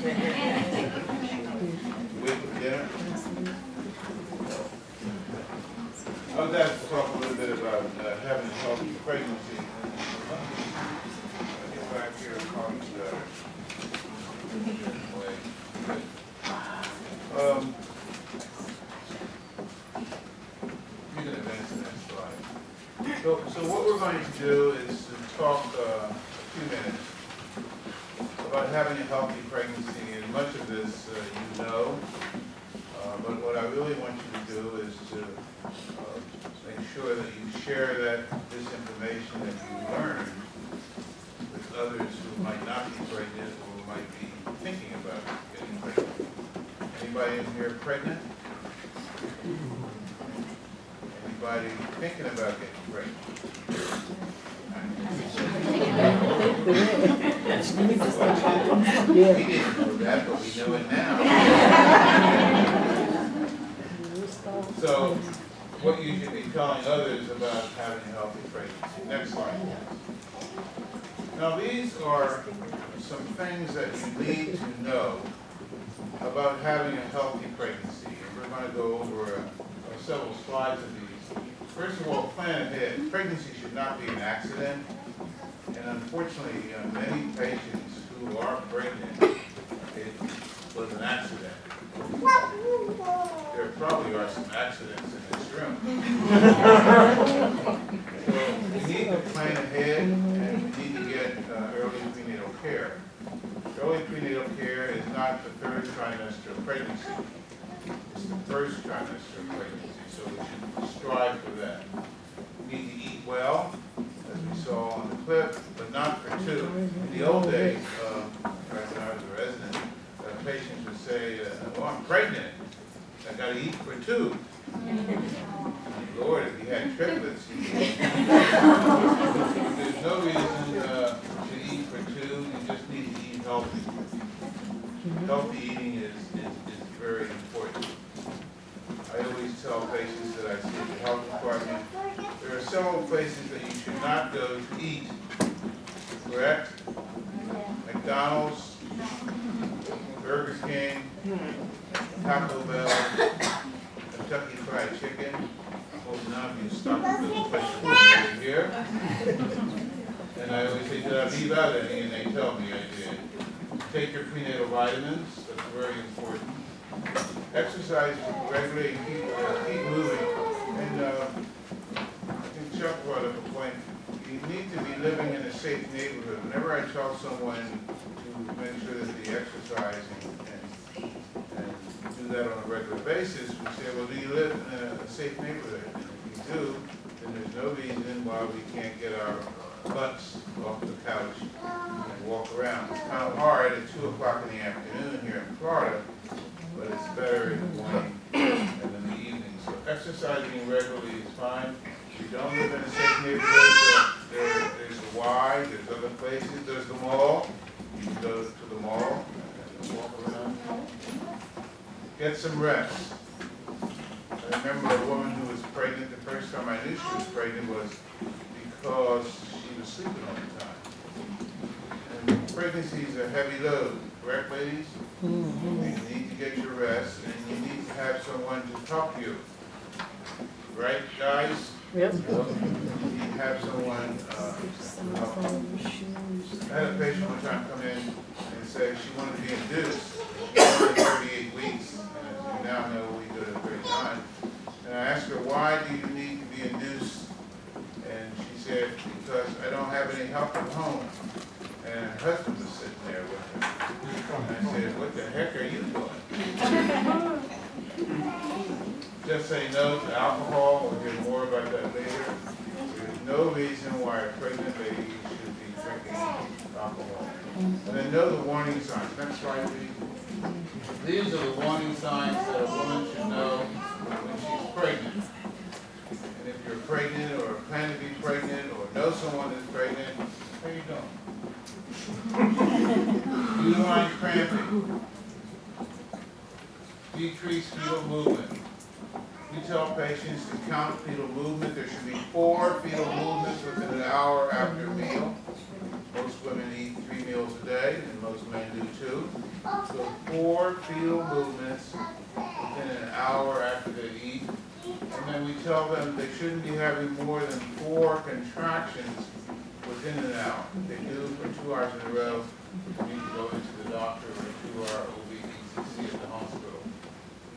Wait for dinner. I was asked to talk a little bit about having a healthy pregnancy. I'll get back here and talk about you can advance the next slide. So what we're going to do is to talk a few minutes about having a healthy pregnancy, and much of this you know, but what I really want you to do is to make sure that you share this information that you learned with others who might not be pregnant or who might be thinking about getting pregnant. Anybody in here pregnant? Anybody thinking about getting pregnant? We didn't know that, but we know it now. So, what you should be telling others about having a healthy pregnancy. Next slide. Now, these are some things that you need to know about having a healthy pregnancy. And we're going to go over several slides of these. First of all, plan ahead. Pregnancy should not be an accident. And unfortunately, many patients who are pregnant, it was an accident. There probably are some accidents in this room. So we need to plan ahead, and we need to get early prenatal care. Early prenatal care is not the third trimester of pregnancy. It's the first trimester of pregnancy, so we should strive for that. We need to eat well, as we saw on the clip, but not for two. In the old days, back when I was a resident, patients would say, oh, I'm pregnant. I got to eat for two. Lord, if you had triplets, there's no reason to eat for two. You just need to eat healthy. Healthy eating is very important. I always tell patients that I see at the health department, there are several places that you should not go to eat. Correct? McDonald's, Burger King, Taco Bell, Kentucky Fried Chicken. I hope none of you stop at those places here. And I always say, did I leave out any? And they tell me I did. Take your prenatal vitamins. That's very important. Exercise regularly, keep moving. And I think Chuck brought up a point. You need to be living in a safe neighborhood. Whenever I tell someone to make sure that they exercise and do that on a regular basis, we say, well, do you live in a safe neighborhood? And if you do, then there's no reason why we can't get our butts off the couch and walk around. It's kind of hard at 2 o'clock in the afternoon here in Florida, but it's better in the morning and in the evening. So exercising regularly is fine. If you don't live in a safe neighborhood, there's the Y, there's other places, there's the mall. You can go to the mall and walk around. Get some rest. I remember a woman who was pregnant, the first time I knew she was pregnant was because she was sleeping all the time. And pregnancy is a heavy load, correct, ladies? Mm-hmm. You need to get your rest, and you need to have someone to talk to you. Right, guys? Yep. You have someone I had a patient one time come in and say she wanted to be induced. She wanted 38 weeks, and as you now know, we go to 39. And I asked her, why do you need to be induced? And she said, because I don't have any help at home. And her husband was sitting there with her. And I said, what the heck are you doing? Just say no to alcohol. We'll hear more about that later. There's no reason why a pregnant lady should be drinking alcohol. And then know the warning signs. Next slide, please. These are the warning signs that a woman should know when she's pregnant. And if you're pregnant or plan to be pregnant or know someone that's pregnant, how you doing? Uterine cramping. Decreased fetal movement. We tell patients to count fetal movement. There should be 4 fetal movements within an hour after a meal. Most women eat 3 meals a day, and most men do too. So 4 field movements within an hour after they eat. And then we tell them they shouldn't be having more than 4 contractions within an hour. If they do for 2 hours in a row, you need to go into the doctor or a 2-hour OB-ECC at the hospital.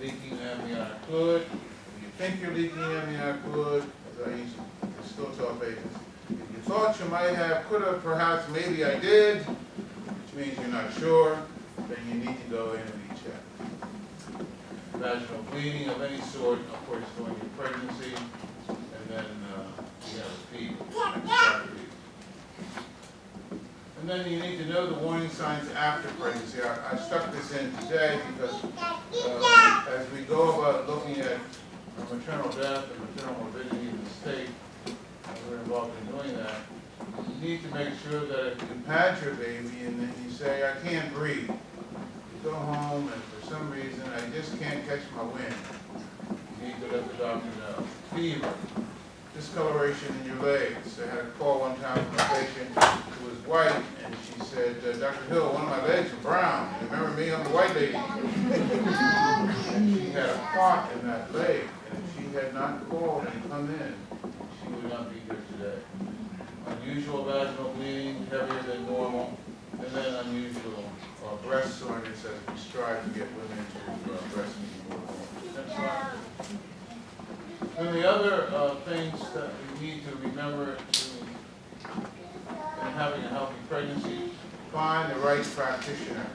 Leaking amniotic fluid. If you think you're leaking amniotic fluid, as I used to still tell patients, if you thought you might have, could have, perhaps, maybe I did, which means you're not sure, then you need to go in and be checked. Vaginal bleeding of any sort, of course, during your pregnancy, and then you have a fever. And then you need to know the warning signs after pregnancy. I stuck this in today because as we go about looking at maternal death and maternal morbidity in the state, we're involved in doing that. You need to make sure that if you pad your baby and then you say, I can't breathe, you go home and for some reason I just can't catch my wind, you need to let the doctor know. Fever, discoloration in your legs. I had a call one time from a patient who was white and she said, Dr. Hill, one of my legs are brown. You remember me? I'm the white lady. And she had a clot in that leg, and if she had not called and come in, she would not be here today. Unusual vaginal bleeding, heavier than normal, and then unusual breast soreness as we strive to get women to breastfeed more. Next slide. And the other things that we need to remember in having a healthy pregnancy, find the right practitioner.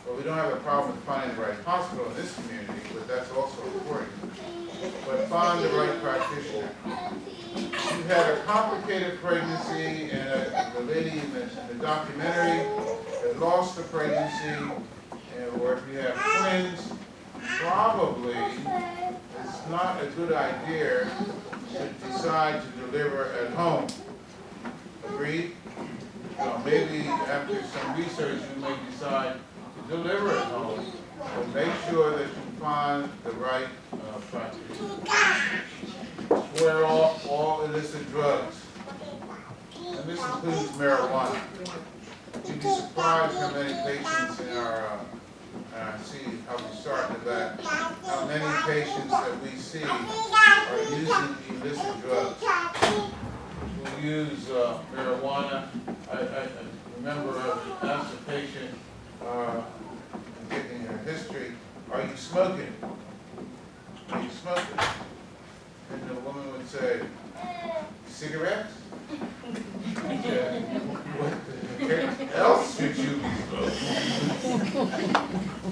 Well, we don't have a problem with finding the right hospital in this community, but that's also important. But find the right practitioner. You had a complicated pregnancy, and the lady in the documentary that lost the pregnancy, or if you have twins, probably it's not a good idea to decide to deliver at home. Agreed? Maybe after some research you may decide to deliver at home, but make sure that you find the right practitioner. Swear off all illicit drugs, and this includes marijuana. You'd be surprised how many patients in our see how we start with that. How many patients that we see are using illicit drugs. Who use marijuana. I remember I asked a patient, getting her history, are you smoking? Are you smoking? And the woman would say, cigarettes? I said, what the heck else should you be smoking?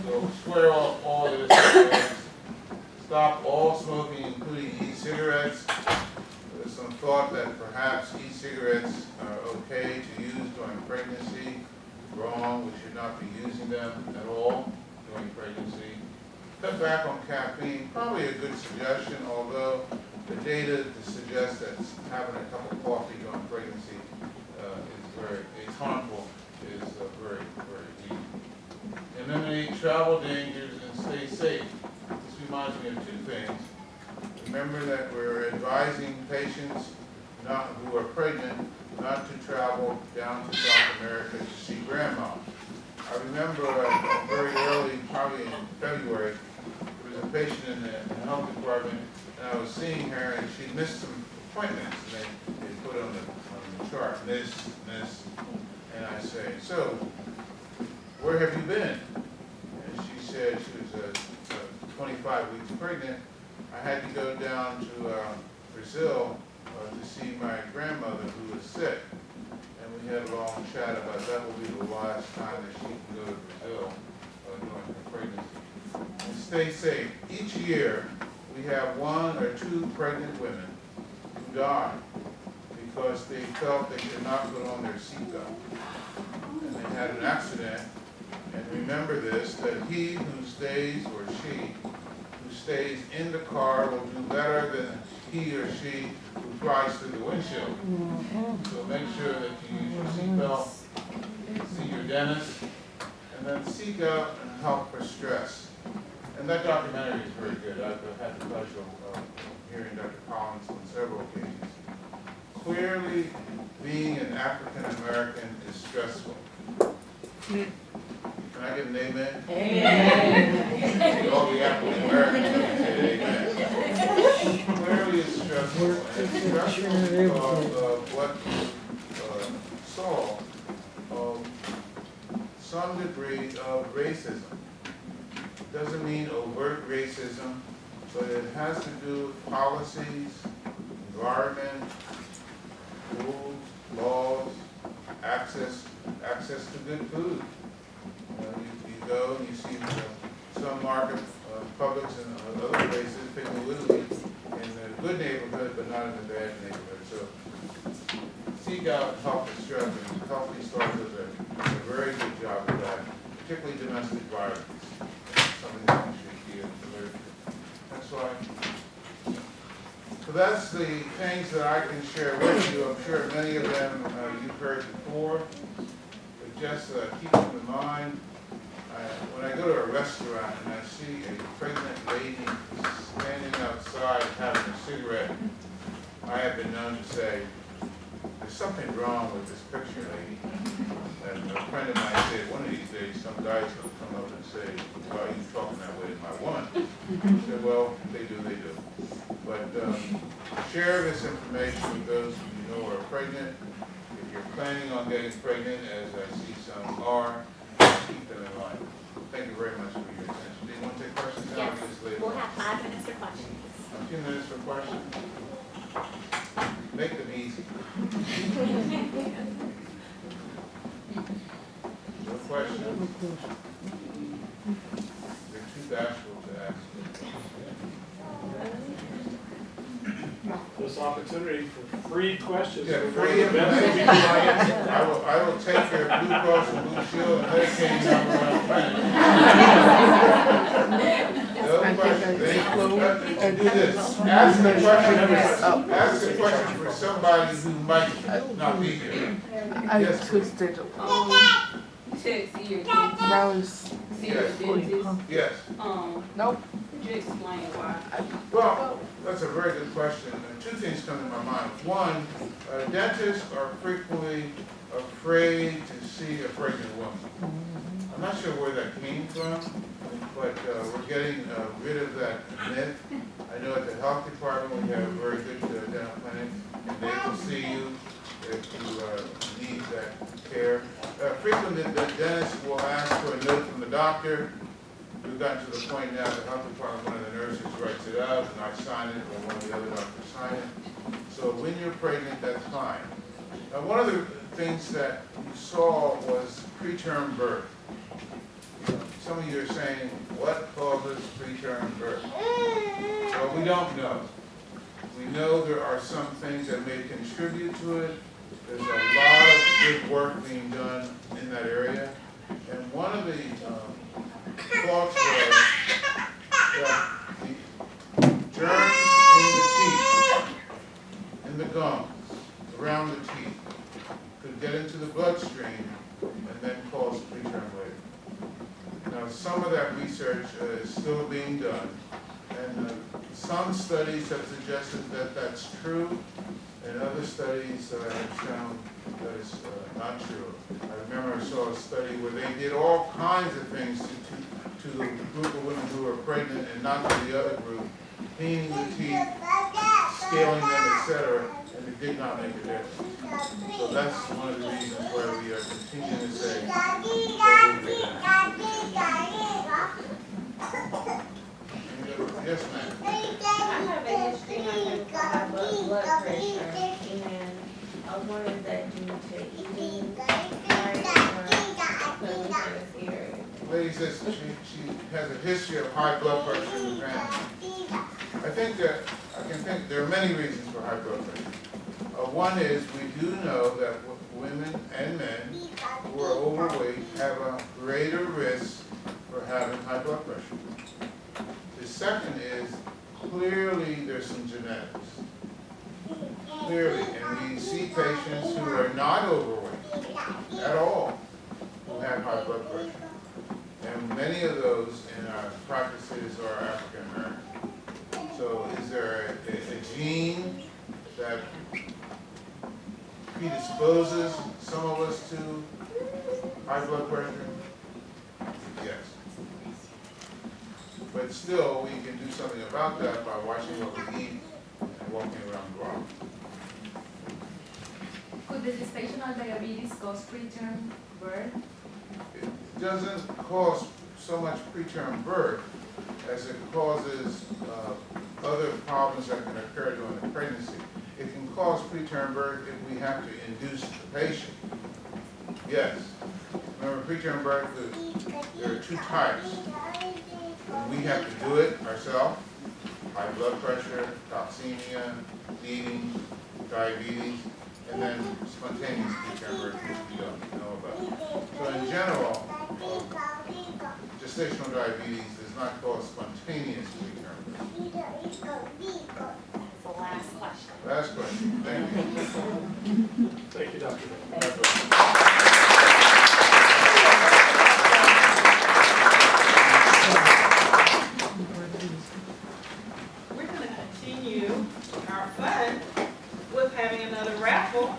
So swear off all this drugs. Stop all smoking, including e-cigarettes. There's some thought that perhaps e-cigarettes are okay to use during pregnancy. Wrong, we should not be using them at all during pregnancy. Cut back on caffeine, probably a good suggestion, although the data suggests that having a cup of coffee during pregnancy is harmful, is very, very weak. Eliminate travel dangers and stay safe. This reminds me of 2 things. Remember that we're advising patients who are pregnant not to travel down to South America to see grandma. I remember very early, probably in February, there was a patient in the health department, and I was seeing her, and she missed some appointments, and they put on the chart, this, and I say, so, where have you been? And she said she was 25 weeks pregnant. I had to go down to Brazil to see my grandmother who was sick. And we had a long chat about that will be the last time that she can go to Brazil during her pregnancy. And stay safe. Each year, we have 1 or 2 pregnant women who die because they felt they could not put on their seatbelt. And they had an accident. And remember this, that he who stays, or she, who stays in the car will do better than he or she who flies through the windshield. So make sure that you use your seatbelt, see your dentist, and then seek out help for stress. And that documentary is very good. I've had the pleasure of hearing Dr. Collins on several occasions. Clearly being an African American is stressful. Can I get an amen? Amen. All the African Americans say amen. Clearly it's stressful. And it's stressful because of what saw some degree of racism. Doesn't mean overt racism, but it has to do with policies, environment, rules, laws, access to good food. You go and you see some market, Publix and other places, Piggly Wiggly, in a good neighborhood, but not in a bad neighborhood. So seek out healthy struggling. Healthy Start does a very good job of that, particularly domestic violence. Something that we should be alert to. Next slide. So that's the things that I can share with you. I'm sure many of them you've heard before, but just keep them in mind. When I go to a restaurant and I see a pregnant lady standing outside having a cigarette, I have been known to say, there's something wrong with this picture, lady. And a friend of mine said, one of these days, some guy's going to come up and say, why are you talking that way to my woman? I said, well, they do. But share this information with those who you know are pregnant. If you're planning on getting pregnant, as I see some are, keep them in mind. Thank you very much for your attention. Do you want to take questions now? Yes, we'll have 5 minutes for questions. A few minutes for questions. Make them easy. No questions? They're too bashful to ask. This opportunity for free questions. Yeah, for free the best information. people I answer. I will take your Blue Cross and Blue Shield and Medicaid number on the planet. No question. They do this. Ask a question for somebody who might not be here. I Yes, twisted Check see your Rose. dentist. Yes. Nope. Could you explain why? Well, that's a very good question. Two things come to my mind. One, dentists are frequently afraid to see a pregnant woman. I'm not sure where that came from, but we're getting rid of that myth. I know at the health department we have a very good dental clinic, and they will see you if you need that care. Frequently, the dentist will ask for a note from the doctor. We've gotten to the point now, the health department, one of the nurses writes it out, and I sign it, or one of the other doctors sign it. So when you're pregnant, that's fine. Now, one of the things that you saw was preterm birth. Some of you are saying, what causes preterm birth? Well, we don't know. We know there are some things that may contribute to it. There's a lot of good work being done in that area. And one of the thoughts was that the germs in the teeth, in the gums, around the teeth, could get into the bloodstream and then cause preterm labor. Now, some of that research is still being done, and some studies have suggested that that's true, and other studies have shown that it's not true. I remember I saw a study where they did all kinds of things to the group of women who were pregnant and not to the other group, cleaning the teeth, scaling them, etc., and it did not make a difference. So that's one of the reasons why we are continuing to say, yes, ma'am. I have a history of high blood pressure, and I was wondering if that due to eating right or because of this area. Lady says she has a history of high blood pressure in the family. I can think there are many reasons for high blood pressure. One is we do know that women and men who are overweight have a greater risk for having high blood pressure. The second is clearly there's some genetics. Clearly, and we see patients who are not overweight at all who have high blood pressure. And many of those in our practices are African American. So is there a gene that predisposes some of us to high blood pressure? Yes. But still, we can do something about that by watching what we eat and walking around the block. Could the gestational diabetes cause preterm birth? It doesn't cause so much preterm birth as it causes other problems that can occur during the pregnancy. It can cause preterm birth if we have to induce the patient. Yes. Remember, preterm birth, there are two types. We have to do it ourselves, high blood pressure, toxemia, bleeding, diabetes, and then spontaneous preterm birth, which we don't know about. So in general, gestational diabetes does not cause spontaneous preterm birth. That's the last question. Last question, thank you. Thank you, Dr. That's all. We're going to continue our fun with having another raffle